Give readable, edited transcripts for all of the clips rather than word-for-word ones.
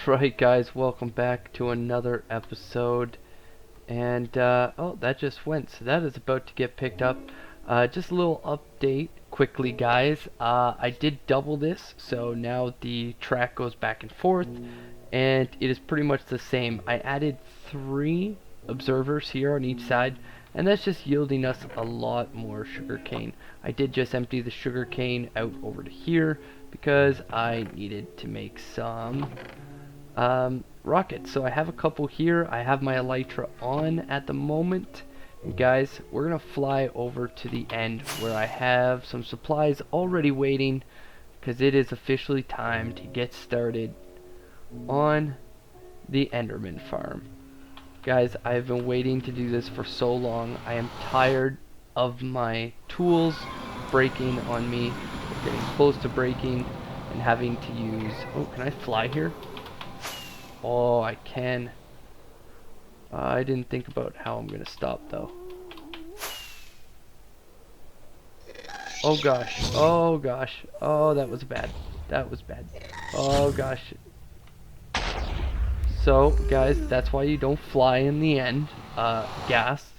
Alright guys, welcome back to another episode. And oh, that just went, so that is about to get picked up. Just a little update quickly guys. I did double this, so now the track goes back and forth, and it is pretty much the same. I added 3 observers here on each side, and that's just yielding us a lot more sugarcane. I did just empty the sugarcane out over to here because I needed to make some rockets. So I have a couple here. I have my elytra on at the moment. And guys, we're gonna fly over to the end where I have some supplies already waiting, because it is officially time to get started on the Enderman farm. Guys, I've been waiting to do this for so long. I am tired of my tools breaking on me, getting close to breaking, and having to use... Oh, can I fly here? Oh, I can. I didn't think about how I'm gonna stop though. Oh gosh. Oh gosh. Oh, that was bad. That was bad. Oh gosh. So, guys, that's why you don't fly in the end. Ghasts.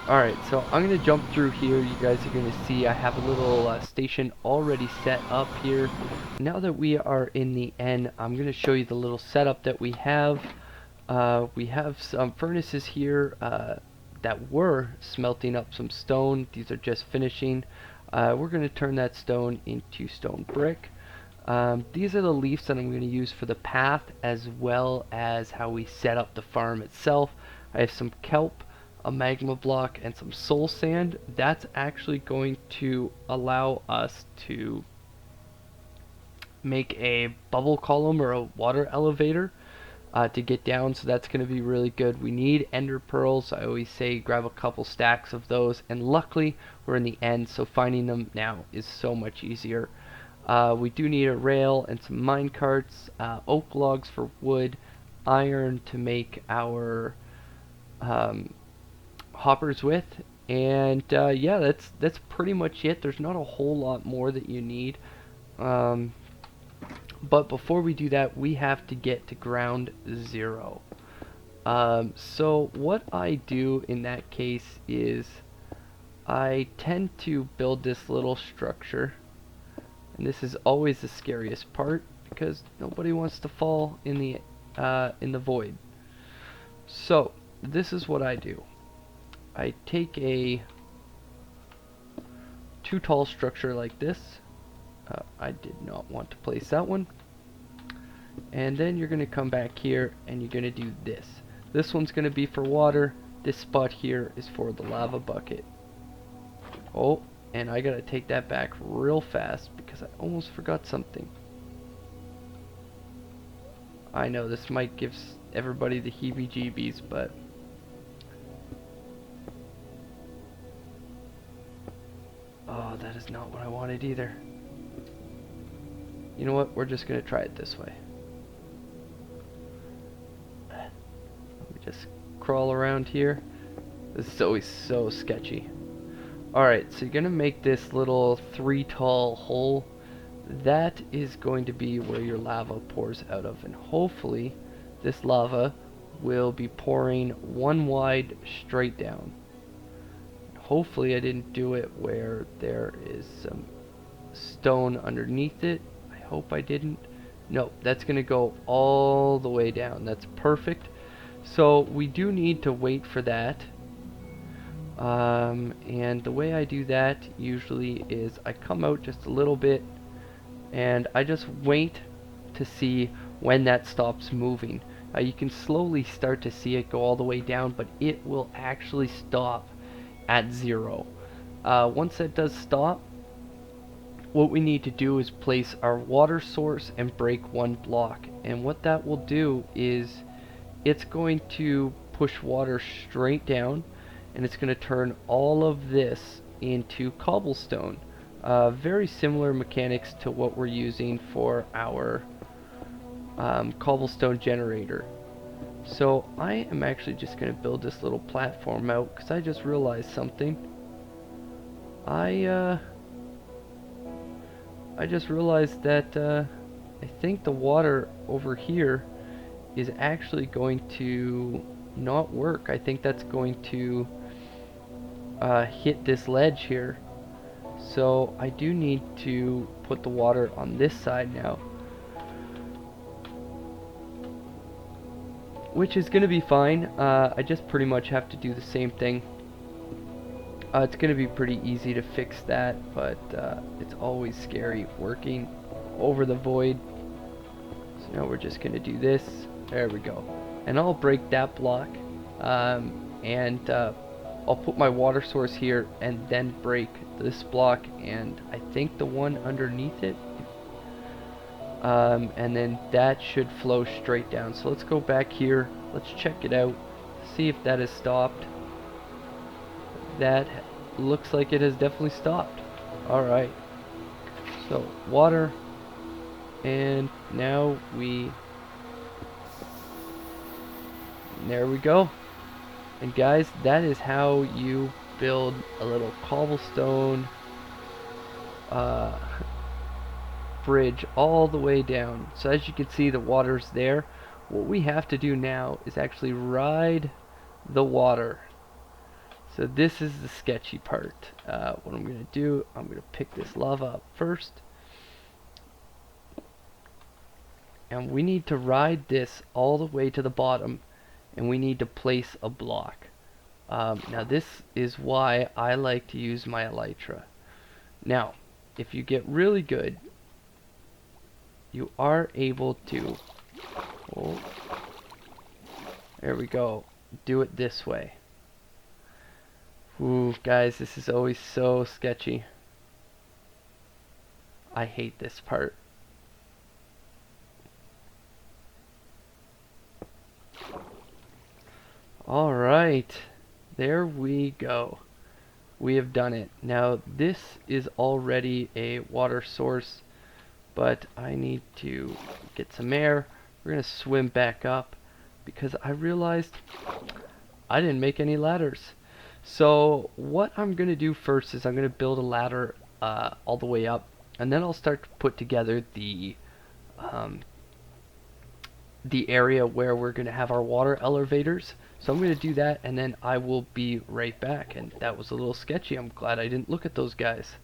Alright, so I'm gonna jump through here. You guys are gonna see I have a little station already set up here. Now that we are in the end, I'm gonna show you the little setup that we have. We have some furnaces here that were smelting up some stone. These are just finishing. We're gonna turn that stone into stone brick. These are the leaves that I'm going to use for the path, as well as how we set up the farm itself. I have some kelp, a magma block, and some soul sand. That's actually going to allow us to make a bubble column or a water elevator to get down, so that's going to be really good. We need ender pearls. I always say grab a couple stacks of those, and luckily we're in the end, so finding them now is so much easier. We do need a rail and some mine carts, oak logs for wood, iron to make our hoppers with, and yeah, that's pretty much it. There's not a whole lot more that you need, but before we do that, we have to get to ground zero. So what I do in that case is I tend to build this little structure. And this is always the scariest part, because nobody wants to fall in the void. So this is what I do. I take a too tall structure like this. I did not want to place that one. And then you're going to come back here and you're going to do this. This one's going to be for water. This spot here is for the lava bucket. Oh. And I gotta take that back real fast because I almost forgot something. I know this might give everybody the heebie-jeebies, but oh, that is not what I wanted either. You know what? We're just gonna try it this way. Let me just crawl around here. This is always so sketchy. Alright, so you're going to make this little 3 tall hole. That is going to be where your lava pours out of, and hopefully this lava will be pouring 1 wide straight down. Hopefully I didn't do it where there is some stone underneath it. I hope I didn't. No, that's going to go all the way down. That's perfect. So we do need to wait for that. And the way I do that usually is I come out just a little bit and I just wait to see when that stops moving. You can slowly start to see it go all the way down, but it will actually stop at 0. Once that does stop, what we need to do is place our water source and break 1 block, and what that will do is it's going to push water straight down, and it's going to turn all of this into cobblestone. Very similar mechanics to what we're using for our cobblestone generator. So I am actually just going to build this little platform out because I just realized something. I just realized that I think the water over here is actually going to not work. I think that's going to hit this ledge here. So I do need to put the water on this side now, which is going to be fine. I just pretty much have to do the same thing. It's going to be pretty easy to fix that, but it's always scary working over the void. So now we're just going to do this. There we go. And I'll break that block, and I'll put my water source here and then break this block and I think the one underneath it. And then that should flow straight down. So let's go back here. Let's check it out. See if that has stopped. That looks like it has definitely stopped. Alright. So water. And now there we go. And guys, that is how you build a little cobblestone bridge all the way down. So as you can see, the water's there. What we have to do now is actually ride the water. So this is the sketchy part. What I'm going to do, I'm going to pick this lava up first. And we need to ride this all the way to the bottom. And we need to place a block. Now this is why I like to use my elytra. Now, if you get really good, you are able to, oh, there we go, do it this way. Ooh, guys, this is always so sketchy. I hate this part. Alright, there we go. We have done it. Now this is already a water source, but I need to get some air. We're going to swim back up because I realized I didn't make any ladders. So what I'm going to do first is I'm going to build a ladder all the way up, and then I'll start to put together the area where we're going to have our water elevators. So I'm going to do that, and then I will be right back. And that was a little sketchy. I'm glad I didn't look at those guys.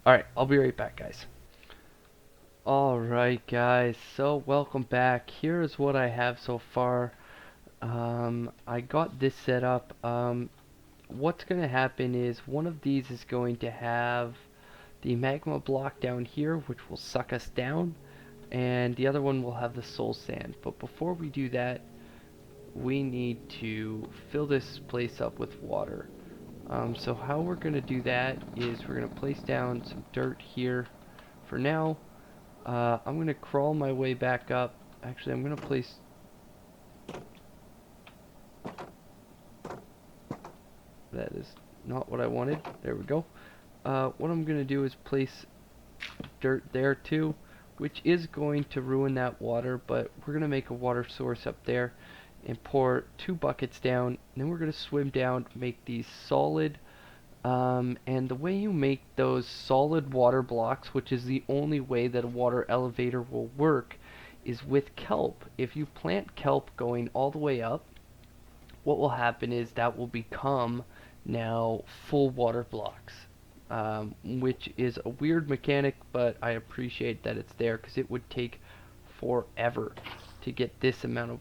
Alright, I'll be right back, guys. Alright, guys. So, welcome back. Here's what I have so far. I got this set up. What's going to happen is one of these is going to have the magma block down here, which will suck us down. And the other one will have the soul sand. But before we do that, we need to fill this place up with water. So how we're going to do that is we're going to place down some dirt here for now. I'm going to crawl my way back up. Actually, I'm going to place... That is not what I wanted. There we go. What I'm going to do is place dirt there too, which is going to ruin that water, but we're going to make a water source up there and pour 2 buckets down, and then we're going to swim down, make these solid, and the way you make those solid water blocks, which is the only way that a water elevator will work, is with kelp. If you plant kelp going all the way up, what will happen is that will become now full water blocks, which is a weird mechanic, but I appreciate that it's there because it would take forever to get this amount of...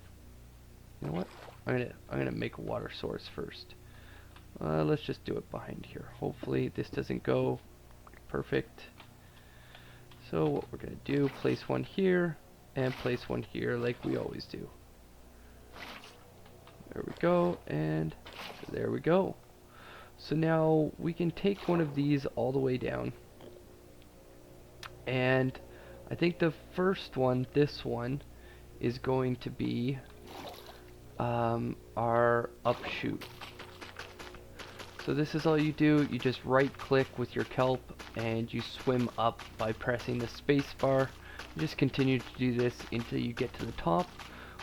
You know what? I'm gonna make a water source first. Let's just do it behind here. Hopefully this doesn't go perfect. So what we're gonna do, place one here and place one here like we always do. There we go, and there we go. So now we can take one of these all the way down. And I think the first one, this one, is going to be our upshoot. So this is all you do. You just right click with your kelp and you swim up by pressing the space bar. You just continue to do this until you get to the top.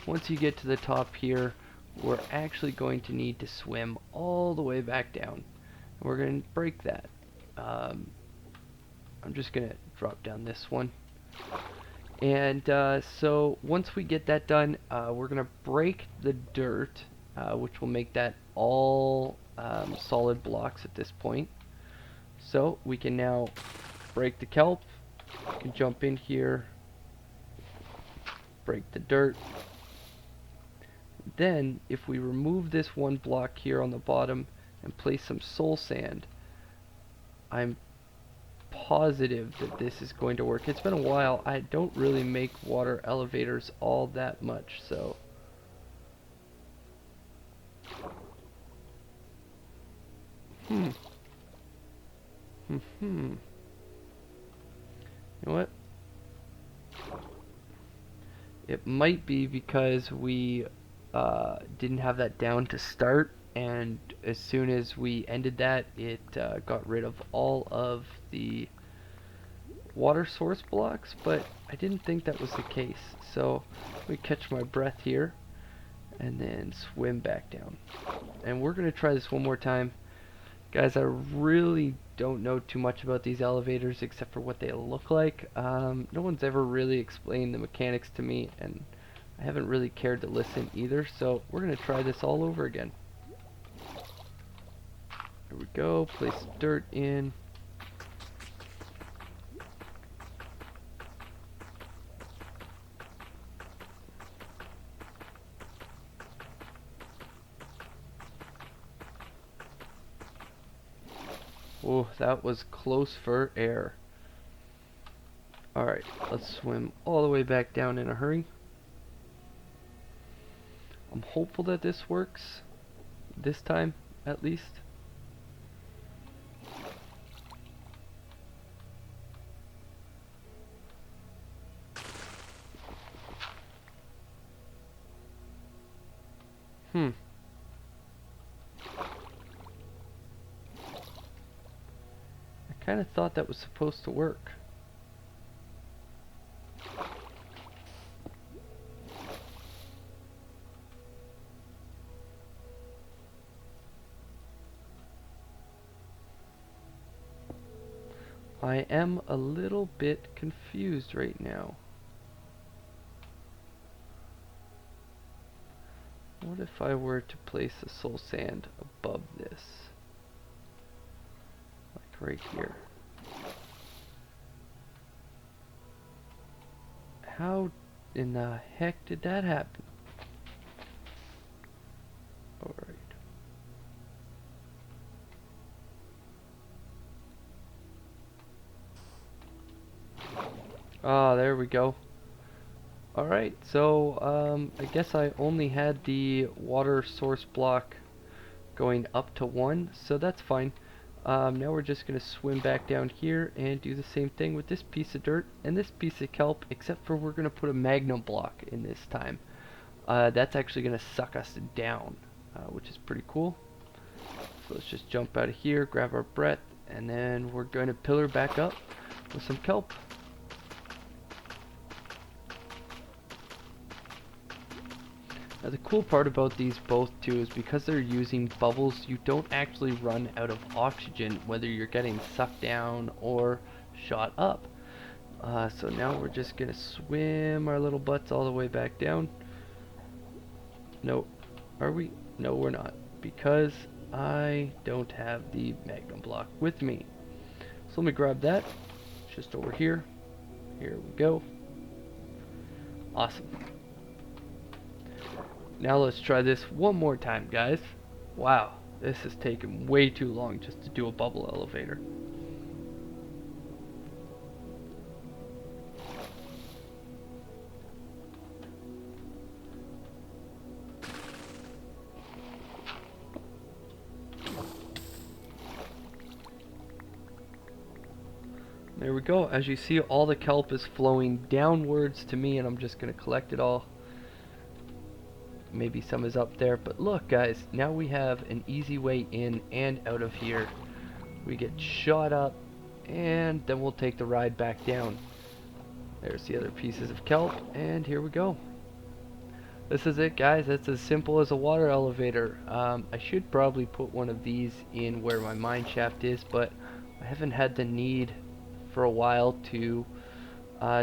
Once you get to the top here, we're actually going to need to swim all the way back down. We're going to break that. I'm just going to drop down this one. And so once we get that done, we're going to break the dirt, which will make that all solid blocks at this point. So we can now break the kelp. We can jump in here, break the dirt. Then, if we remove this one block here on the bottom and place some soul sand, I'm positive that this is going to work. It's been a while. I don't really make water elevators all that much, so you know what? It might be because we didn't have that down to start, and as soon as we ended that, it got rid of all of the water source blocks, but I didn't think that was the case. So let me catch my breath here and then swim back down. And we're going to try this one more time. Guys, I really don't know too much about these elevators except for what they look like. No one's ever really explained the mechanics to me, and I haven't really cared to listen either, so we're going to try this all over again. Here we go, place dirt in. Oh, that was close for air. Alright, let's swim all the way back down in a hurry. I'm hopeful that this works. This time, at least. I kind of thought that was supposed to work. I am a little bit confused right now. What if I were to place the soul sand above this? Like right here. How in the heck did that happen? Alright. Ah, there we go. Alright, so I guess I only had the water source block going up to 1, so that's fine. Now we're just going to swim back down here and do the same thing with this piece of dirt and this piece of kelp, except for we're going to put a magnum block in this time. That's actually going to suck us down, which is pretty cool. So let's just jump out of here, grab our breath, and then we're going to pillar back up with some kelp. Now the cool part about these both too is because they're using bubbles, you don't actually run out of oxygen whether you're getting sucked down or shot up. So now we're just gonna swim our little butts all the way back down. No, are we? No, we're not, because I don't have the magnum block with me. So let me grab that. It's just over here. Here we go. Awesome. Now let's try this one more time, guys. Wow, this has taken way too long just to do a bubble elevator. There we go. As you see, all the kelp is flowing downwards to me, and I'm just going to collect it all. Maybe some is up there, but look guys, now we have an easy way in and out of here. We get shot up and then we'll take the ride back down. There's the other pieces of kelp, and here we go. This is it guys. It's as simple as a water elevator. I should probably put one of these in where my mine shaft is, but I haven't had the need for a while to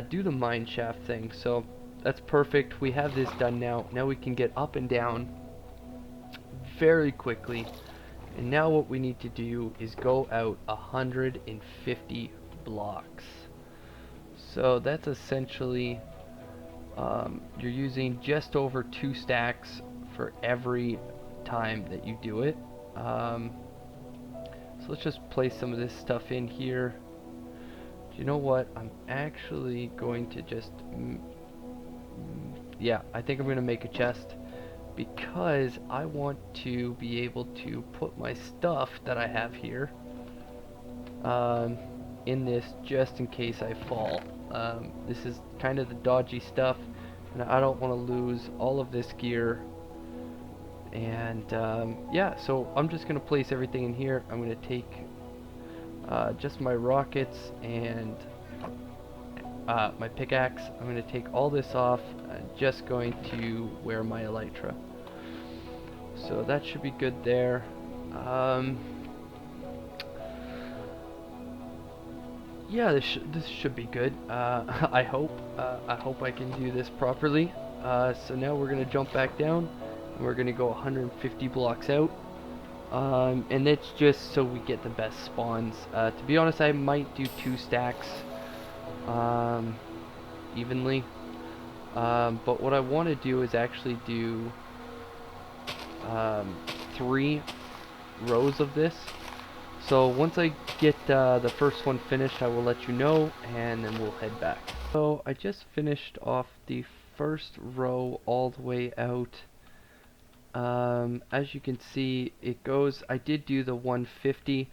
do the mine shaft thing. So that's perfect. We have this done now. Now we can get up and down very quickly. And now what we need to do is go out 150 blocks. So that's essentially, you're using just over 2 stacks for every time that you do it. So let's just place some of this stuff in here. Do you know what? I'm actually going to just... yeah, I think I'm going to make a chest, because I want to be able to put my stuff that I have here in this, just in case I fall. This is kind of the dodgy stuff, and I don't want to lose all of this gear. And yeah, so I'm just going to place everything in here. I'm going to take just my rockets and my pickaxe. I'm going to take all this off. I'm just going to wear my elytra. So that should be good there. Yeah, this should be good. I hope I can do this properly. So now we're gonna jump back down, and we're gonna go 150 blocks out. And that's just so we get the best spawns. To be honest, I might do 2 stacks evenly. But what I want to do is actually do 3 rows of this. So once I get the first one finished, I will let you know, and then we'll head back. So I just finished off the first row all the way out. As you can see, it goes, I did do the 150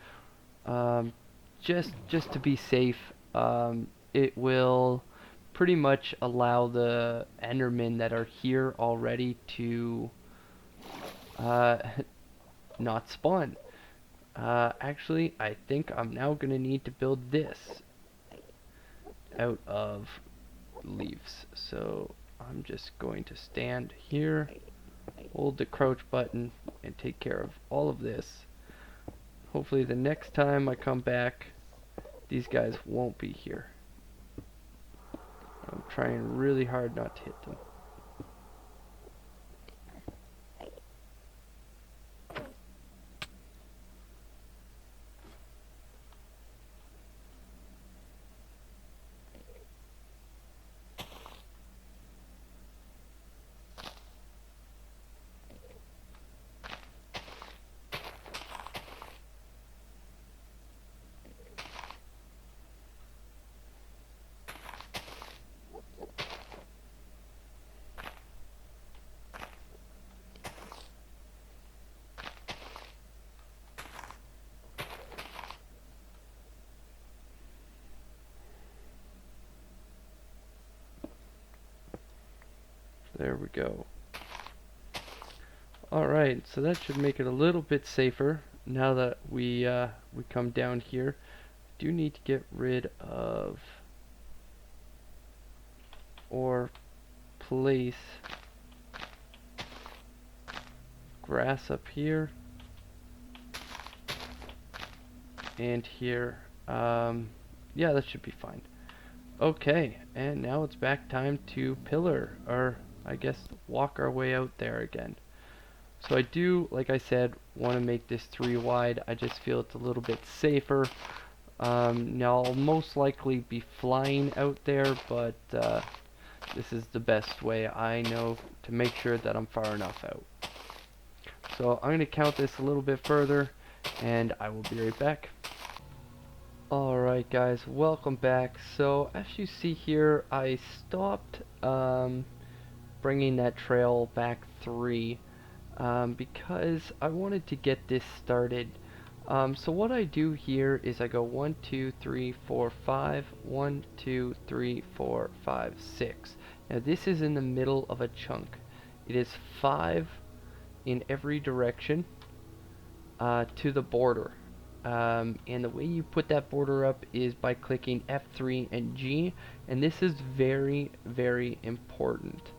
just to be safe. It will pretty much allow the Endermen that are here already to not spawn. Actually, I think I'm now going to need to build this out of leaves. So I'm just going to stand here, hold the crouch button, and take care of all of this. Hopefully the next time I come back, these guys won't be here. I'm trying really hard not to hit them. There we go. Alright, so that should make it a little bit safer now that we come down here. Do need to get rid of or place grass up here and here. Yeah, that should be fine. Okay, and now it's back time to pillar, or I guess walk our way out there again. So I do, like I said, want to make this 3 wide. I just feel it's a little bit safer. Now I'll most likely be flying out there, but this is the best way I know to make sure that I'm far enough out. So I'm going to count this a little bit further, and I will be right back. Alright guys, welcome back. So as you see here, I stopped bringing that trail back 3 because I wanted to get this started. So what I do here is I go 1, 2, 3, 4, 5, 1, 2, 3, 4, 5, 6. Now this is in the middle of a chunk. It is 5 in every direction to the border. And the way you put that border up is by clicking F3 and G, and this is very, very important.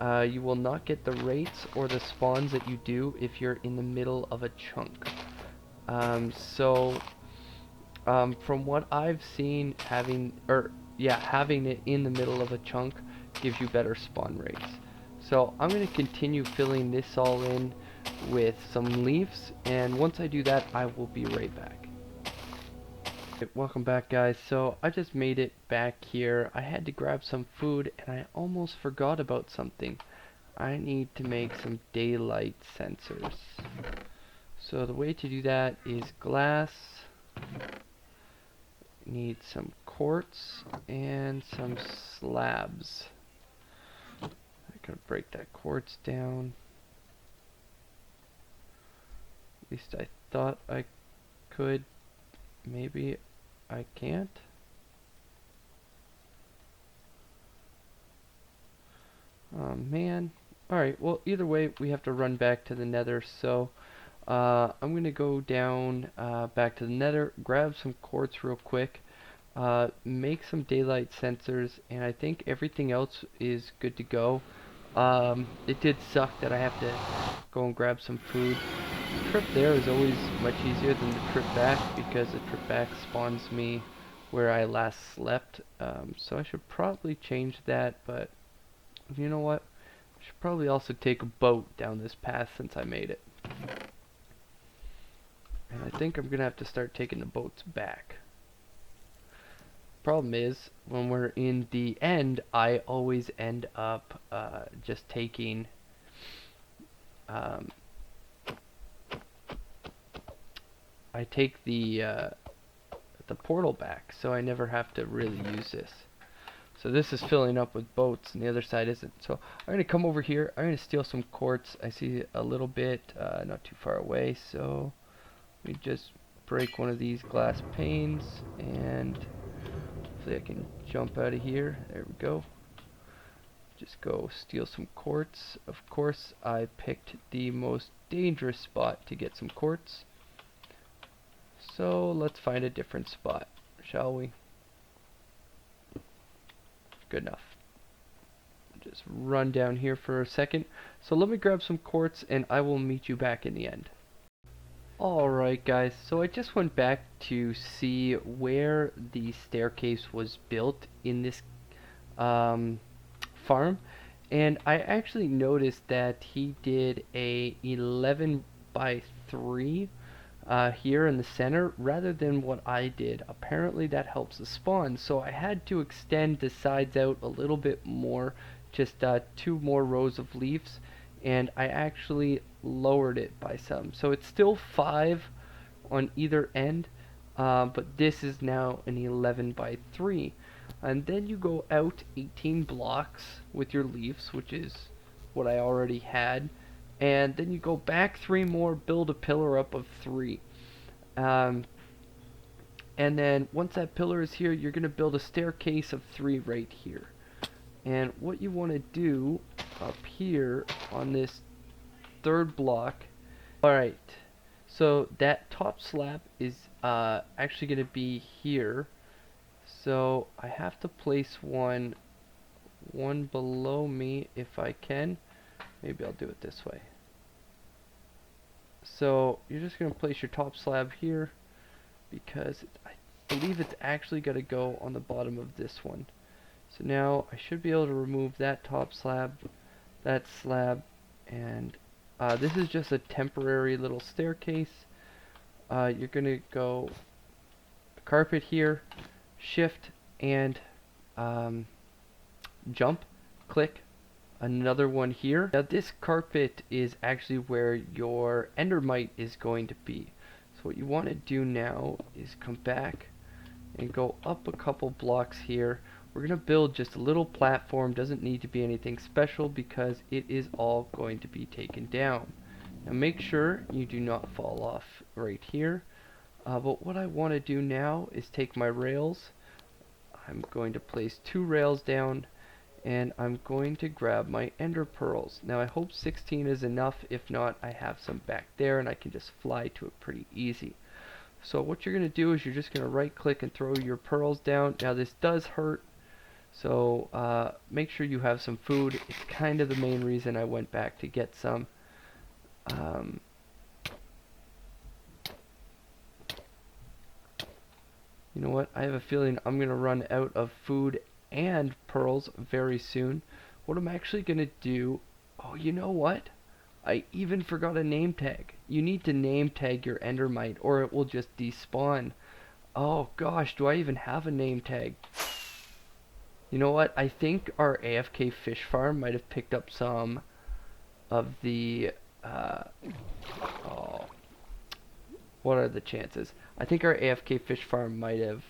You will not get the rates or the spawns that you do if you're in the middle of a chunk. From what I've seen, yeah, having it in the middle of a chunk gives you better spawn rates. So I'm going to continue filling this all in with some leaves, and once I do that, I will be right back. Welcome back, guys. So I just made it back here. I had to grab some food and I almost forgot about something. I need to make some daylight sensors. So the way to do that is glass, need some quartz and some slabs. I gotta break that quartz down. At least I thought I could. Maybe I can't. Oh man. Alright, well either way we have to run back to the nether, so I'm gonna go down back to the nether, grab some quartz real quick, make some daylight sensors, and I think everything else is good to go. It did suck that I have to go and grab some food. The trip there is always much easier than the trip back because the trip back spawns me where I last slept. So I should probably change that, but you know what? I should probably also take a boat down this path since I made it. And I think I'm gonna have to start taking the boats back. Problem is, when we're in the end, I always end up just taking I take the portal back, so I never have to really use this. So this is filling up with boats, and the other side isn't. So I'm gonna come over here. I'm gonna steal some quartz. I see a little bit, not too far away. So we just break one of these glass panes, and hopefully I can jump out of here. There we go. Just go steal some quartz. Of course, I picked the most dangerous spot to get some quartz. So let's find a different spot, shall we? Good enough. Just run down here for a second. So let me grab some quartz and I will meet you back in the end. Alright guys, so I just went back to see where the staircase was built in this farm, and I actually noticed that he did a 11 by 3 here in the center rather than what I did. Apparently that helps the spawn, so I had to extend the sides out a little bit more, just 2 more rows of leaves, and I actually lowered it by some. So it's still 5 on either end, but this is now an 11 by 3. And then you go out 18 blocks with your leaves, which is what I already had, and then you go back 3 more, build a pillar up of 3. And then once that pillar is here, you're going to build a staircase of 3 right here. And what you want to do up here on this 3rd block, alright, so that top slab is actually going to be here. So I have to place one below me if I can. Maybe I'll do it this way. So you're just going to place your top slab here because I believe it's actually going to go on the bottom of this one. So now I should be able to remove that top slab, that slab, and this is just a temporary little staircase. You're going to go carpet here, shift, and jump, click, another one here. Now this carpet is actually where your endermite is going to be. So what you want to do now is come back and go up a couple blocks here. We're going to build just a little platform. Doesn't need to be anything special because it is all going to be taken down. Now make sure you do not fall off right here. But what I want to do now is take my rails. I'm going to place 2 rails down, and I'm going to grab my ender pearls. Now I hope 16 is enough. If not, I have some back there and I can just fly to it pretty easy. So what you're going to do is you're just going to right click and throw your pearls down. Now this does hurt, so make sure you have some food. It's kind of the main reason I went back to get some. You know what? I have a feeling I'm going to run out of food and pearls very soon. What I'm actually going to do... Oh, you know what? I even forgot a name tag. You need to name tag your endermite or it will just despawn. Oh gosh, do I even have a name tag? You know what? I think our AFK fish farm might have picked up some of the... oh, what are the chances? I think our AFK fish farm might have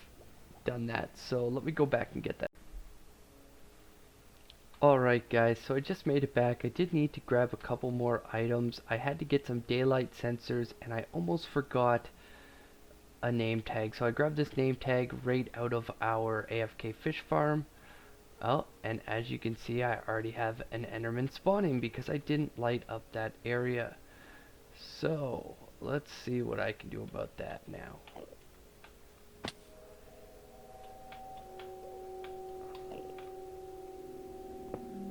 done that. So let me go back and get that. Alright guys, so I just made it back. I did need to grab a couple more items. I had to get some daylight sensors and I almost forgot a name tag. So I grabbed this name tag right out of our AFK fish farm. Oh, and as you can see I already have an Enderman spawning because I didn't light up that area. So let's see what I can do about that now.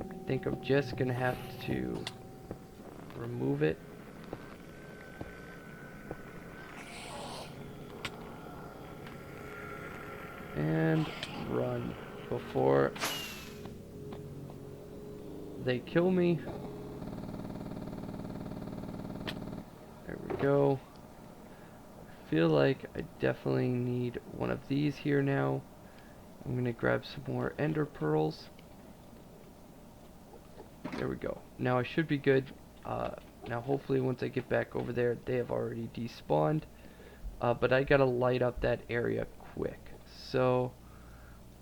I think I'm just gonna have to remove it. And run before they kill me. There we go. I feel like I definitely need one of these here now. I'm gonna grab some more ender pearls. There we go. Now I should be good. Now hopefully once I get back over there, they have already despawned. But I gotta light up that area quick. So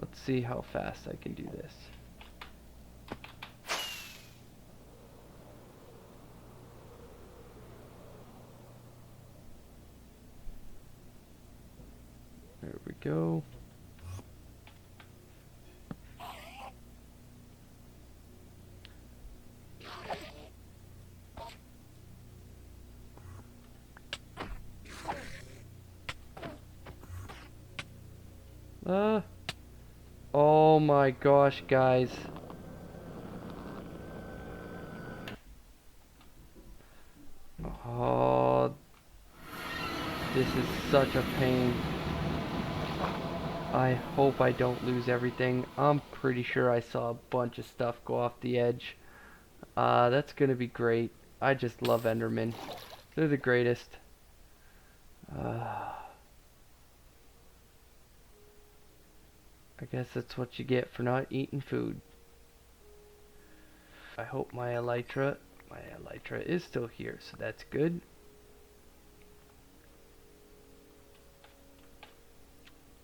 let's see how fast I can do this. There we go. Oh my gosh, guys. Oh, this is such a pain. I hope I don't lose everything. I'm pretty sure I saw a bunch of stuff go off the edge. That's gonna be great. I just love Endermen. They're the greatest. I guess that's what you get for not eating food. I hope my elytra is still here, so that's good.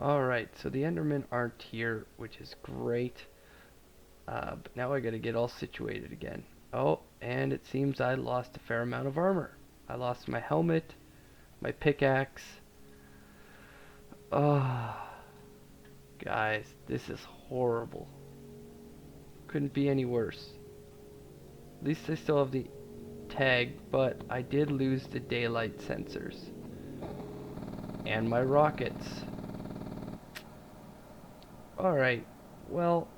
Alright, so the Endermen aren't here, which is great. But now I gotta get all situated again. Oh, and it seems I lost a fair amount of armor. I lost my helmet, my pickaxe. Guys, this is horrible. Couldn't be any worse. At least I still have the tag, but I did lose the daylight sensors. And my rockets. Alright, well,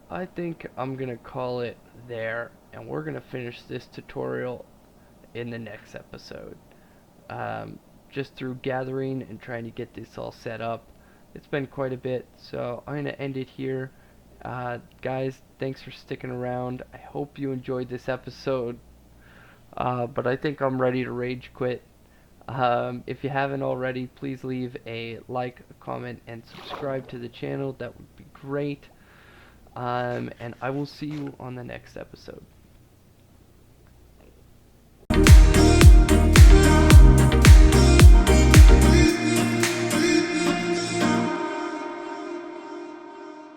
I think I'm gonna call it there, and we're gonna finish this tutorial in the next episode. Just through gathering and trying to get this all set up. It's been quite a bit, so I'm gonna end it here. Guys, thanks for sticking around. I hope you enjoyed this episode, but I think I'm ready to rage quit. If you haven't already, please leave a like, a comment, and subscribe to the channel. That would be great. And I will see you on the next episode.